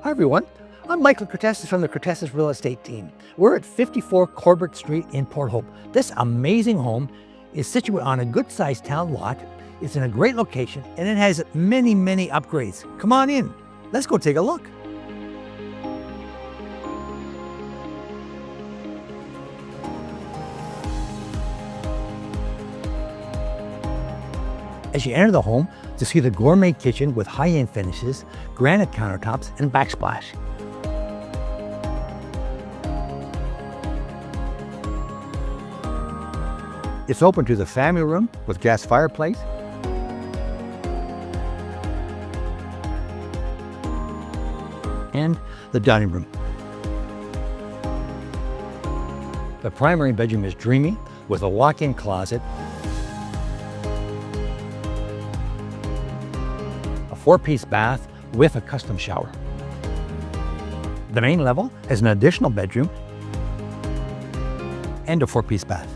Hi everyone, I'm Michael Cortesis from the Cortesis Real Estate team. We're at 54 Corbett Street in Port Hope. This amazing home is situated on a good-sized town lot. It's in a great location and it has many upgrades. Come on in, let's go take a look. As you enter the home, you'll see the gourmet kitchen with high-end finishes, granite countertops, and backsplash. It's open to the family room with gas fireplace, and the dining room. The primary bedroom is dreamy with a walk-in closet, a 4-piece bath with a custom shower. The main level has an additional bedroom and a 4-piece bath.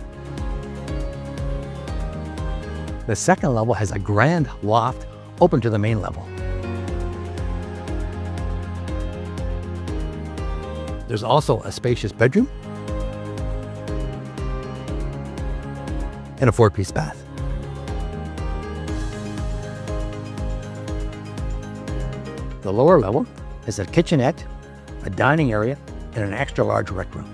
The second level has a grand loft open to the main level. There's also a spacious bedroom and a 4-piece bath. The lower level has a kitchenette, a dining area, and an extra large rec room.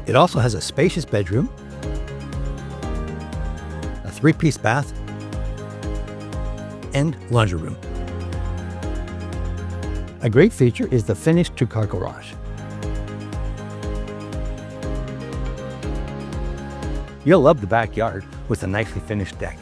It also has a spacious bedroom, a 3-piece bath, and laundry room. A great feature is the finished 2-car garage. You'll love the backyard with a nicely finished deck.